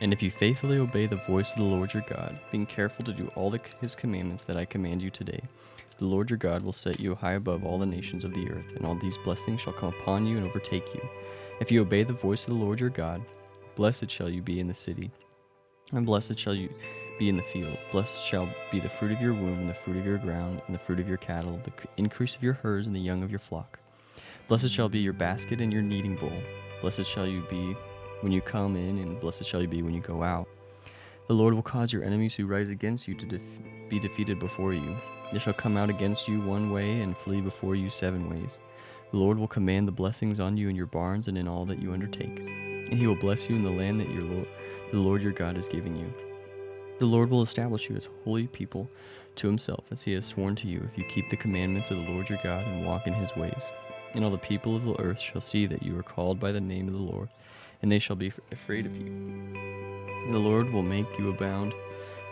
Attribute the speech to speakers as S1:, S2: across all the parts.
S1: And if you faithfully obey the voice of the Lord your God, being careful to do all his commandments that I command you today, the Lord your God will set you high above all the nations of the earth, and all these blessings shall come upon you and overtake you. If you obey the voice of the Lord your God, blessed shall you be in the city, and blessed shall you be in the field. Blessed shall be the fruit of your womb, and the fruit of your ground, and the fruit of your cattle, the increase of your herds, and the young of your flock. Blessed shall be your basket and your kneading bowl. Blessed shall you be when you come in, and blessed shall you be when you go out. The Lord will cause your enemies who rise against you to be defeated before you. They shall come out against you one way and flee before you 7 ways. The Lord will command the blessings on you in your barns and in all that you undertake. And he will bless you in the land that the Lord your God is giving you. The Lord will establish you as holy people to himself, as he has sworn to you, if you keep the commandments of the Lord your God and walk in his ways. And all the people of the earth shall see that you are called by the name of the Lord, and they shall be afraid of you. And the Lord will make you abound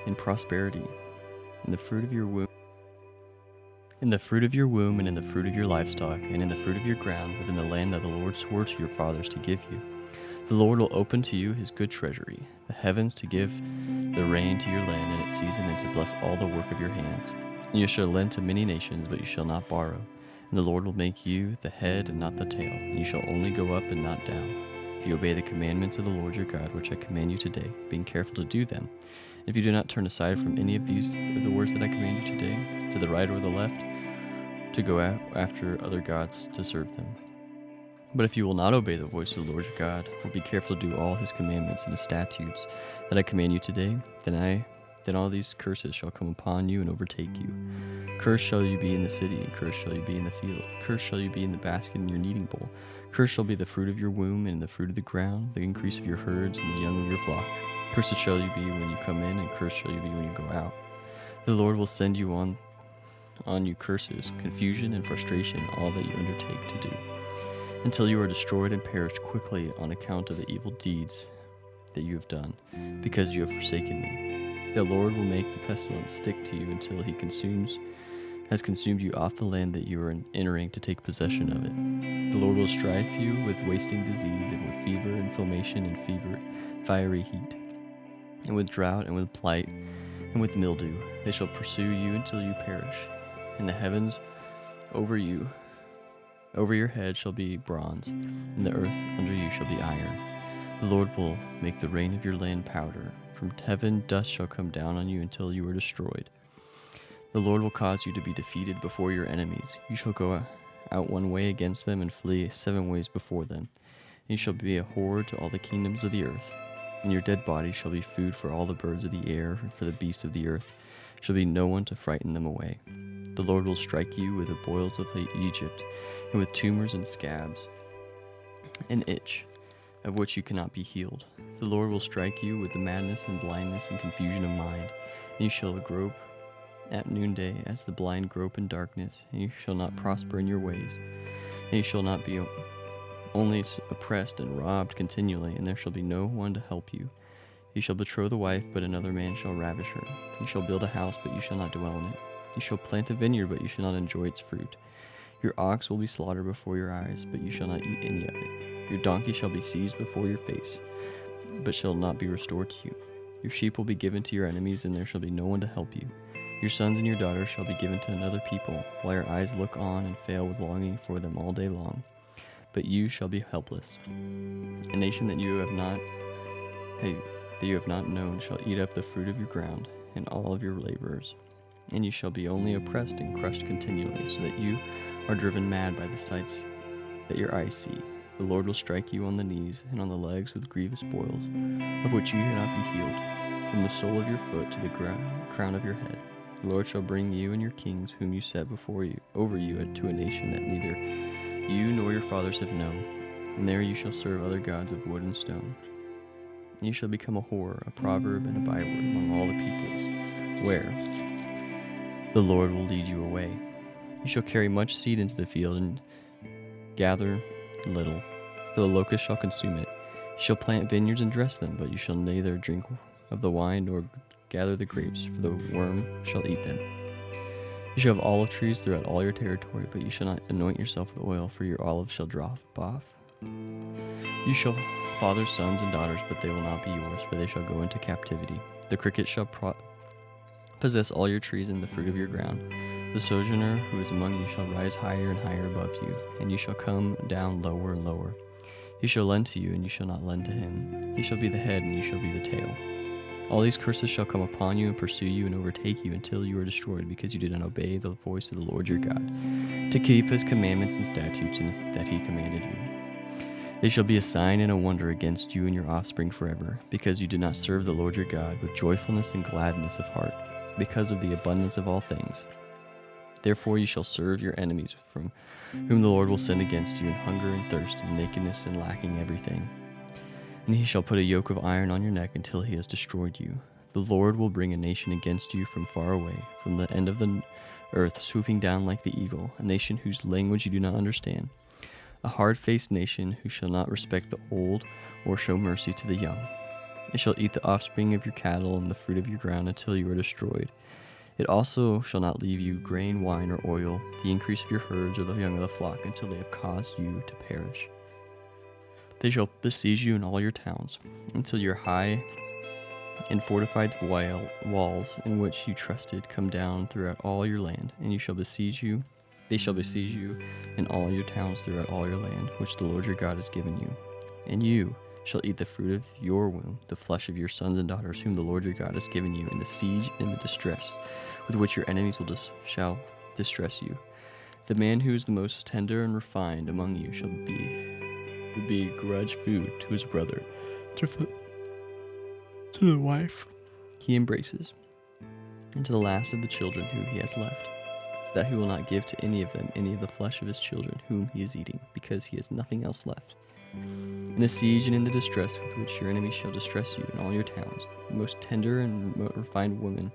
S1: in prosperity, in the fruit of your womb, and in the fruit of your livestock, and in the fruit of your ground, within the land that the Lord swore to your fathers to give you. The Lord will open to you his good treasury, the heavens, to give the rain to your land in its season, and to bless all the work of your hands. And you shall lend to many nations, but you shall not borrow. And the Lord will make you the head and not the tail, and you shall only go up and not down. If you obey the commandments of the Lord your God, which I command you today, being careful to do them, if you do not turn aside from any of the words that I command you today, to the right or the left, to go after other gods to serve them. But if you will not obey the voice of the Lord your God, or be careful to do all his commandments and his statutes that I command you today, then all these curses shall come upon you and overtake you. Cursed shall you be in the city, and cursed shall you be in the field. Cursed shall you be in the basket and your kneading bowl. Cursed shall be the fruit of your womb, and the fruit of the ground, the increase of your herds, and the young of your flock. Cursed shall you be when you come in, and cursed shall you be when you go out. The Lord will send you on you curses, confusion, and frustration, all that you undertake to do, until you are destroyed and perish quickly on account of the evil deeds that you have done, because you have forsaken me. The Lord will make the pestilence stick to you until he has consumed you off the land that you are entering to take possession of it. The Lord will strife you with wasting disease, and with fever, inflammation, and fiery heat, and with drought, and with blight, and with mildew. They shall pursue you until you perish. And the heavens over your head shall be bronze, and the earth under you shall be iron. The Lord will make the rain of your land powder. From heaven dust shall come down on you until you are destroyed. The Lord will cause you to be defeated before your enemies. You shall go out one way against them, and flee 7 ways before them. And you shall be a horror to all the kingdoms of the earth. And your dead body shall be food for all the birds of the air, and for the beasts of the earth. There shall be no one to frighten them away. The Lord will strike you with the boils of Egypt, and with tumors and scabs, and itch, of which you cannot be healed. The Lord will strike you with the madness and blindness and confusion of mind, and you shall grope at noonday as the blind grope in darkness, and you shall not prosper in your ways, and you shall not be only oppressed and robbed continually, and there shall be no one to help you. You shall betroth the wife, but another man shall ravish her. You shall build a house, but you shall not dwell in it. You shall plant a vineyard, but you shall not enjoy its fruit. Your ox will be slaughtered before your eyes, but you shall not eat any of it. Your donkey shall be seized before your face, but shall not be restored to you. Your sheep will be given to your enemies, and there shall be no one to help you. Your sons and your daughters shall be given to another people, while your eyes look on and fail with longing for them all day long. But you shall be helpless. A nation that you have not known shall eat up the fruit of your ground, and all of your laborers. And you shall be only oppressed and crushed continually, so that you are driven mad by the sights that your eyes see. The Lord will strike you on the knees and on the legs with grievous boils, of which you cannot be healed, from the sole of your foot to the crown of your head. The Lord shall bring you and your kings, whom you set over you, to a nation that neither you nor your fathers have known, and there you shall serve other gods of wood and stone. And you shall become a horror, a proverb, and a byword among all the peoples, where the Lord will lead you away. You shall carry much seed into the field, and gather little, for the locust shall consume it. You shall plant vineyards and dress them, but you shall neither drink of the wine nor gather the grapes, for the worm shall eat them. You shall have olive trees throughout all your territory, but you shall not anoint yourself with oil, for your olives shall drop off. You shall father sons and daughters, but they will not be yours, for they shall go into captivity. The cricket shall possess all your trees and the fruit of your ground. The sojourner who is among you shall rise higher and higher above you, and you shall come down lower and lower. He shall lend to you, and you shall not lend to him. He shall be the head, and you shall be the tail. All these curses shall come upon you and pursue you and overtake you until you are destroyed, because you did not obey the voice of the Lord your God, to keep his commandments and statutes that he commanded you. They shall be a sign and a wonder against you and your offspring forever, because you did not serve the Lord your God with joyfulness and gladness of heart, because of the abundance of all things. Therefore you shall serve your enemies, from whom the Lord will send against you in hunger and thirst and nakedness and lacking everything. And he shall put a yoke of iron on your neck until he has destroyed you. The Lord will bring a nation against you from far away, from the end of the earth, swooping down like the eagle, a nation whose language you do not understand, a hard-faced nation who shall not respect the old or show mercy to the young. It shall eat the offspring of your cattle and the fruit of your ground until you are destroyed. It also shall not leave you grain, wine, or oil, the increase of your herds or the young of the flock, until they have caused you to perish. They shall besiege you in all your towns, until your high and fortified walls in which you trusted come down throughout all your land, and they shall besiege you in all your towns throughout all your land, which the Lord your God has given you. And you shall eat the fruit of your womb, the flesh of your sons and daughters, whom the Lord your God has given you, in the siege and in the distress with which your enemies shall distress you. The man who is the most tender and refined among you will be grudge food to his brother, to the wife he embraces, and to the last of the children who he has left, so that he will not give to any of them any of the flesh of his children whom he is eating, because he has nothing else left. In the siege and in the distress with which your enemies shall distress you in all your towns, the most tender and refined woman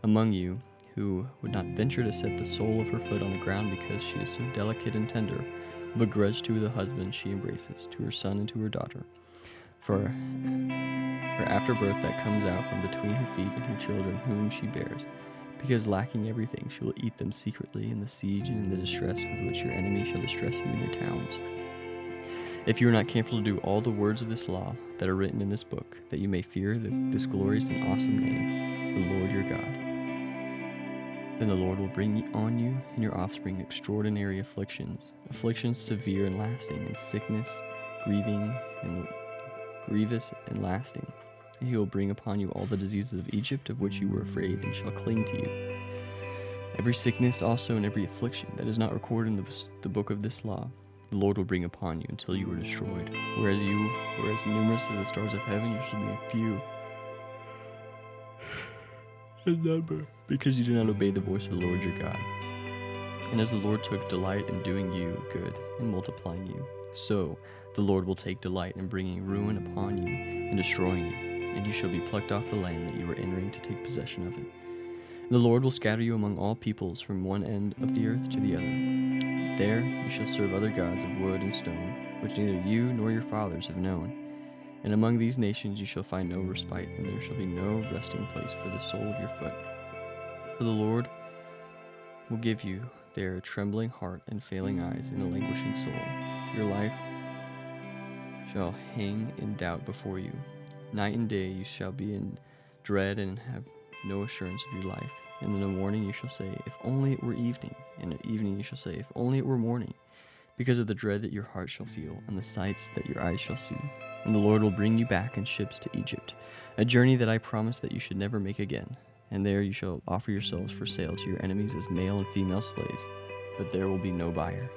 S1: among you, who would not venture to set the sole of her foot on the ground because she is so delicate and tender, will begrudge to the husband she embraces, to her son and to her daughter. For her afterbirth that comes out from between her feet and her children whom she bears, because lacking everything she will eat them secretly in the siege and in the distress with which your enemy shall distress you in your towns. If you are not careful to do all the words of this law that are written in this book, that you may fear this glorious and awesome name, the Lord your God, then the Lord will bring on you and your offspring extraordinary afflictions severe and lasting, and sickness, grievous and lasting. And he will bring upon you all the diseases of Egypt of which you were afraid, and shall cling to you. Every sickness also and every affliction that is not recorded in the book of this law, the Lord will bring upon you until you are destroyed. Whereas numerous as the stars of heaven, you shall be a few in number, because you did not obey the voice of the Lord your God. And as the Lord took delight in doing you good and multiplying you, so the Lord will take delight in bringing ruin upon you and destroying you, and you shall be plucked off the land that you are entering to take possession of it. And the Lord will scatter you among all peoples from one end of the earth to the other. There you shall serve other gods of wood and stone, which neither you nor your fathers have known. And among these nations you shall find no respite, and there shall be no resting place for the sole of your foot. For the Lord will give you there a trembling heart and failing eyes and a languishing soul. Your life shall hang in doubt before you. Night and day you shall be in dread and have no assurance of your life. And in the morning you shall say, if only it were evening. And at evening you shall say, if only it were morning. Because of the dread that your heart shall feel, and the sights that your eyes shall see. And the Lord will bring you back in ships to Egypt, a journey that I promised that you should never make again. And there you shall offer yourselves for sale to your enemies as male and female slaves, but there will be no buyer.